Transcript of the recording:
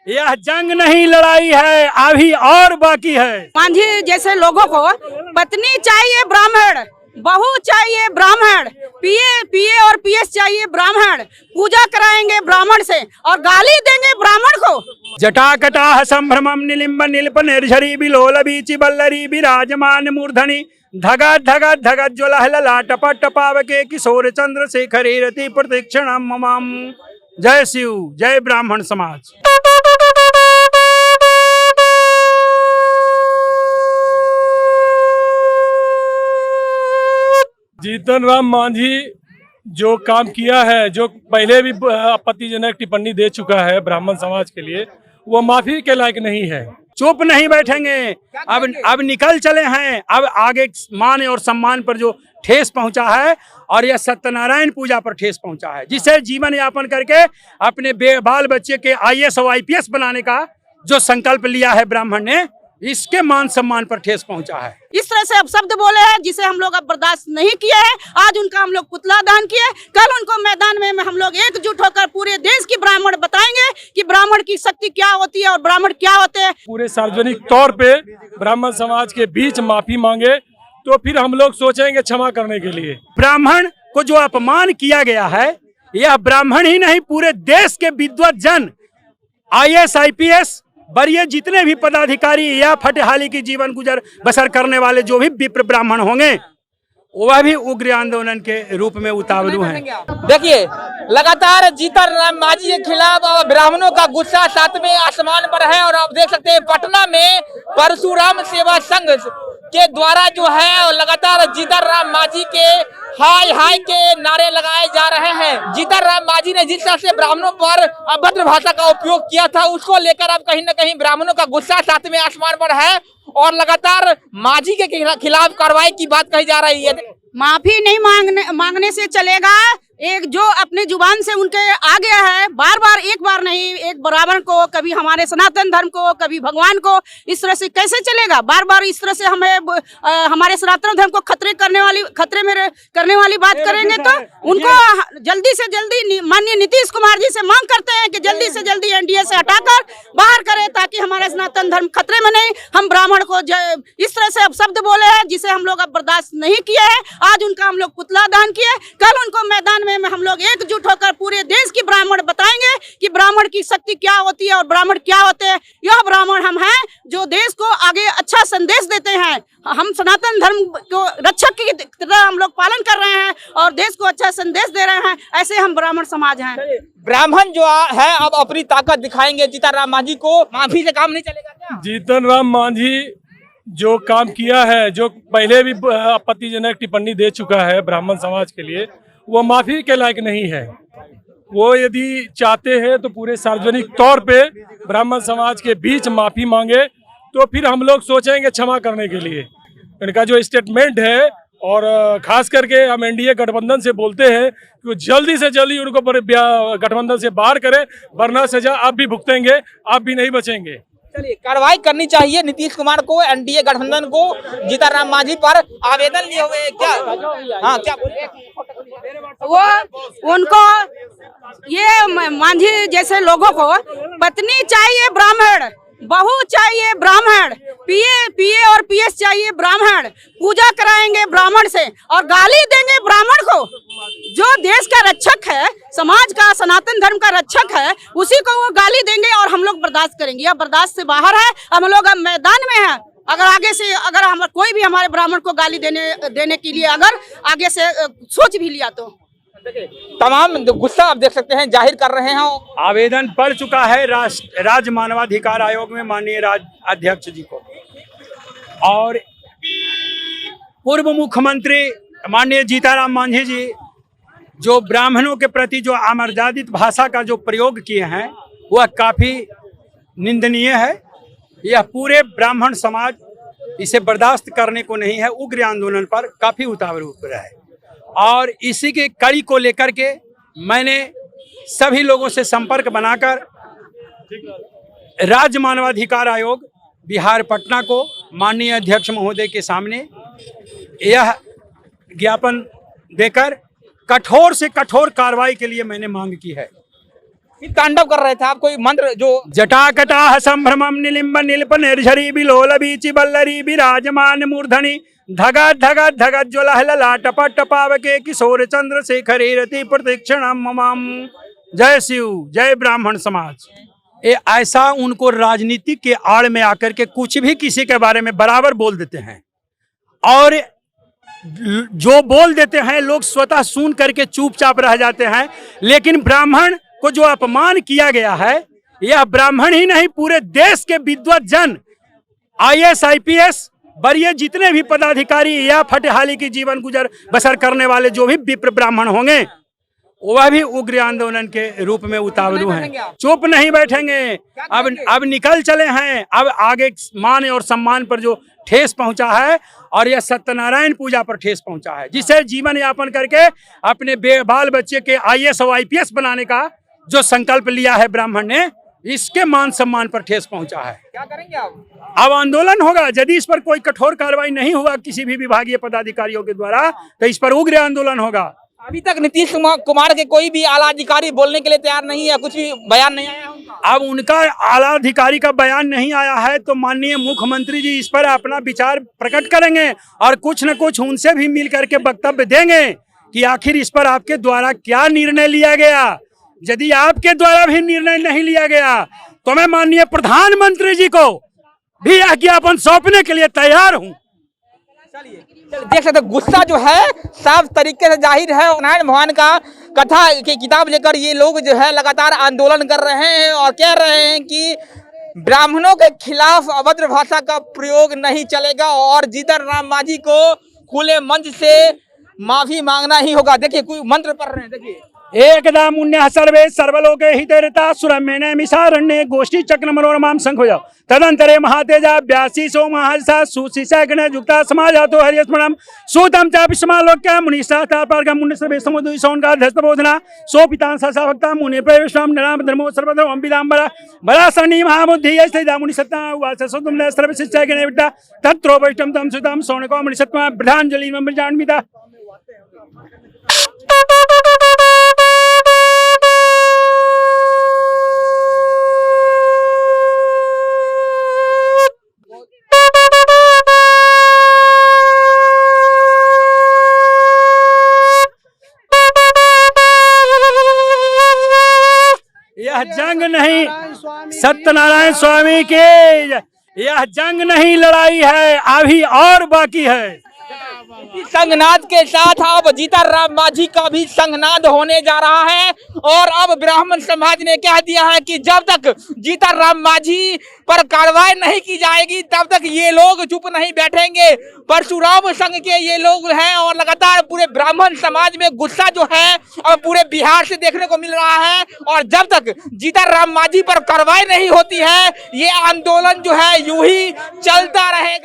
यह जंग नहीं लड़ाई है, अभी और बाकी है। मांझी जैसे लोगों को पत्नी चाहिए ब्राह्मण, बहू चाहिए ब्राह्मण, पीए और पीएस चाहिए ब्राह्मण, पूजा कराएंगे ब्राह्मण से और गाली देंगे ब्राह्मण को। जटाकटाह संभ्रमम निलिम्ब निल्प निर्झरी बिलोल बीचि बल्लरी विराजमान मूर्धनि धगत धगत धगत ज्वलह ललाट टपावके किशोर चंद्र शेखरे रति प्रतीक्षणम मम। जय शिव, जय ब्राह्मण समाज। जीतन राम मांझी जो काम किया है, जो पहले भी आपत्तिजनक टिप्पणी दे चुका है ब्राह्मण समाज के लिए, वो माफी के लायक नहीं है। चुप नहीं बैठेंगे, अब निकल चले हैं। अब आगे मान और सम्मान पर जो ठेस पहुंचा है और यह सत्यनारायण पूजा पर ठेस पहुंचा है, जिसे जीवन यापन करके अपने बाल बच्चे के आईएएस और आईपीएस बनाने का जो संकल्प लिया है ब्राह्मण ने, इसके मान सम्मान पर ठेस पहुंचा है। इस तरह से अब शब्द बोले हैं जिसे हम लोग अब बर्दाश्त नहीं किए हैं। आज उनका हम लोग पुतला दहन किए, कल उनको मैदान में हम लोग एकजुट होकर पूरे देश की ब्राह्मण बताएंगे कि ब्राह्मण की शक्ति क्या होती है और ब्राह्मण क्या होते हैं। पूरे सार्वजनिक तौर पे ब्राह्मण समाज के बीच माफी मांगे तो फिर हम लोग सोचेंगे क्षमा करने के लिए। ब्राह्मण को जो अपमान किया गया है, यह ब्राह्मण ही नहीं पूरे देश के विद्वत जन, आईएएस आईपीएस बड़े जितने भी पदाधिकारी या फटेहाली की जीवन गुजर बसर करने वाले जो भी विप्र ब्राह्मण होंगे, वह भी उग्र आंदोलन के रूप में उतावलू हैं। देखिए, लगातार जीतन राम मांझी के खिलाफ ब्राह्मणों का गुस्सा सातवें आसमान पर है। और आप देख सकते हैं पटना में परशुराम सेवा संघ के द्वारा जो है लगातार जीतन राम मांझी के हाय हाय के नारे लगाए जा रहे हैं। जीतन राम मांझी ने जिस तरह से ब्राह्मणों पर अभद्र भाषा का उपयोग किया था, उसको लेकर अब कहीं न कहीं ब्राह्मणों का गुस्सा सातवें आसमान पर है और लगातार मांझी के खिलाफ कार्रवाई की बात कही जा रही है। माफी नहीं मांगने से चलेगा। एक जो अपने जुबान से उनके आ गया है, बार बार एक बार नहीं, एक ब्राह्मण को, कभी हमारे सनातन धर्म को, कभी भगवान को, इस तरह से कैसे चलेगा? बार बार इस तरह से हमें हमारे सनातन धर्म को खतरे में करने वाली बात करेंगे तो उनको जल्दी से जल्दी माननीय नीतीश कुमार जी से मांग करते हैं कि जल्दी से जल्दी एनडीए से हटाकर बाहर करें, ताकि हमारा सनातन धर्म खतरे में नहीं। हम ब्राह्मण को इस तरह से अब शब्द बोले हैं जिसे हम लोग अब बर्दाश्त नहीं किए हैं। आज उनका हम लोग पुतला दहन किए, कल उनको मैदान में हम लोग एकजुट होकर पूरे देश की ब्राह्मण बताएंगे कि ब्राह्मण की शक्ति क्या होती है और ब्राह्मण क्या होते हैं। यह ब्राह्मण हम हैं जो देश को आगे अच्छा संदेश देते हैं। हम सनातन धर्म को रक्षक की तरह हम लोग पालन कर रहे हैं और देश को अच्छा संदेश दे रहे हैं। ऐसे हम ब्राह्मण समाज हैं। ब्राह्मण जो है अब अपनी ताकत दिखाएंगे। जीतन राम मांझी को माफी से काम नहीं चलेगा क्या? जीतन राम मांझी जो काम किया है, जो पहले भी आपत्तिजनक टिप्पणी दे चुका है ब्राह्मण समाज के लिए, वो माफी के लायक नहीं है। वो यदि चाहते हैं तो पूरे सार्वजनिक तौर पे ब्राह्मण समाज के बीच माफी मांगे तो फिर हम लोग सोचेंगे क्षमा करने के लिए। इनका जो स्टेटमेंट है, और खास करके हम एनडीए गठबंधन से बोलते हैं कि जल्दी से जल्दी उनको गठबंधन से बाहर करें, वरना सजा आप भी भुगतेंगे, आप भी नहीं बचेंगे। चलिए, कार्रवाई करनी चाहिए नीतीश कुमार को, एनडीए गठबंधन को। जीतन राम मांझी पर आवेदन लिए हुए क्या? हाँ, क्या वो उनको ये मांझी जैसे लोगों को पत्नी चाहिए ब्राह्मण, बहू चाहिए ब्राह्मण, पीए और पीएस चाहिए ब्राह्मण, पूजा कराएंगे ब्राह्मण से और गाली देंगे ब्राह्मण को। जो देश का रक्षक है, समाज का, सनातन धर्म का रक्षक है, उसी को वो गाली देंगे और हम लोग बर्दाश्त करेंगे। यह बर्दाश्त से बाहर है। हम लोग अब मैदान में हैं। अगर आगे से हम कोई भी हमारे ब्राह्मण को गाली देने के लिए अगर आगे से सोच भी लिया तो तमाम गुस्सा आप देख सकते हैं जाहिर कर रहे हैं। आवेदन पड़ चुका है राज्य मानवाधिकार आयोग में माननीय राज्य अध्यक्ष जी को, और पूर्व मुख्यमंत्री माननीय जीतन राम मांझी जी जो ब्राह्मणों के प्रति जो अमर्यादित भाषा का जो प्रयोग किए हैं, वह काफी निंदनीय है। यह पूरे ब्राह्मण समाज इसे बर्दाश्त करने को नहीं है। उग्र आंदोलन पर काफी उतावल है और इसी के कड़ी को लेकर के मैंने सभी लोगों से संपर्क बनाकर राज्य मानवाधिकार आयोग बिहार पटना को माननीय अध्यक्ष महोदय के सामने यह ज्ञापन देकर कठोर से कठोर कार्रवाई के लिए मैंने मांग की है। तांडव कर रहे थे आप, कोई मंत्र जो जटाकटाह संभ्रमम निलिम्ब निल्प निर्झरी बिलोल बीचि बल्लरी विराजमान मूर्धनि धगत धगत धगत ज्वलह ललाट पट पावके किशोर चंद्र शेखर रति प्रतीक्षणम ममाम। जय शिव, जय ब्राह्मण समाज। ये ऐसा उनको राजनीति के आड़ में आकर के कुछ भी किसी के बारे में बराबर बोल देते हैं, और जो बोल देते हैं लोग स्वतः सुन करके चुपचाप रह जाते हैं। लेकिन ब्राह्मण को जो अपमान किया गया है, यह ब्राह्मण ही नहीं पूरे देश के विद्वत जन, IAS IPS वरीय जितने भी पदाधिकारी या फटेहाली की जीवन गुजर बसर करने वाले जो भी विप्र ब्राह्मण होंगे, वह भी उग्र आंदोलन के रूप में उतावलू हैं। चुप नहीं बैठेंगे। अब निकल चले हैं। अब आगे मान और सम्मान पर जो ठेस पहुंचा है, और यह सत्यनारायण पूजा पर ठेस पहुंचा है, जिसे जीवन यापन करके अपने बाल बच्चे के IAS और IPS बनाने का जो संकल्प लिया है ब्राह्मण ने, इसके मान सम्मान पर ठेस पहुंचा है। क्या करेंगे आप? अब आंदोलन होगा। यदि इस पर कोई कठोर कार्रवाई नहीं हुआ किसी भी विभागीय पदाधिकारियों के द्वारा, तो इस पर उग्र आंदोलन होगा। अभी तक नीतीश कुमार के कोई भी आला अधिकारी बोलने के लिए तैयार नहीं है, कुछ भी बयान नहीं आया उनका। अब उनका आला अधिकारी का बयान नहीं आया है, तो माननीय मुख्यमंत्री जी इस पर अपना विचार प्रकट करेंगे और कुछ न कुछ उनसे भी मिल करके वक्तव्य देंगे कि आखिर इस पर आपके द्वारा क्या निर्णय लिया गया। यदि आपके द्वारा भी निर्णय नहीं लिया गया, तो मैं माननीय प्रधानमंत्री जी को भी यह ज्ञापन सौंपने के लिए तैयार हूँ। चलिए देख सकते गुस्सा जो है साफ तरीके से जाहिर है। नारायण भगवान का कथा की किताब लेकर ये लोग जो है लगातार आंदोलन कर रहे हैं और कह रहे हैं कि ब्राह्मणों के खिलाफ अभद्र भाषा का प्रयोग नहीं चलेगा और जीतन राम मांझी को खुले मंच से माफी मांगना ही होगा। देखिए कोई मंत्र पढ़ रहे हैं, देखिए एकदा मुन्यः सर्वे सर्वलोके हितैरता सुरम्येन मिषारण्ये गोष्ठी चक्र मनोरमां संघोय तदंतरे महातेजा व्यासी सोमहर्षा सुशिषा गणयुक्ता समाजातो हरिस्मरणं सूतं चापि समालोक्य मुनिशास्त्रा पारगं मुनिसर्वे समुद्री सौनका धस्तबोधना सोपितां ससाभक्ता मुनि प्रवेशं नराम धर्मो सर्वधर्मं विदाम्बरा बलासनी महाबुद्धि यस्तेजा मुनिसत्ता उवाच सुतुं सर्वशिष्या गणविद्या तत्रोपष्टं तं सुतं सौनको मुनिसत्त्वा ब्रधाञ्जलिं मृजान्विता। यह जंग नहीं, सत्यनारायण स्वामी के यह जंग नहीं लड़ाई है, अभी और बाकी है। संघनाद के साथ अब जीतन राम मांझी का भी संघनाद होने जा रहा है और अब ब्राह्मण समाज ने कह दिया है कि जब तक जीतन राम मांझी पर कार्रवाई नहीं की जाएगी तब तक ये लोग चुप नहीं बैठेंगे। परशुराम संघ के ये लोग हैं और लगातार पूरे ब्राह्मण समाज में गुस्सा जो है अब पूरे बिहार से देखने को मिल रहा है और जब तक जीतन राम मांझी पर कार्रवाई नहीं होती है ये आंदोलन जो है यूं ही चलता रहेगा।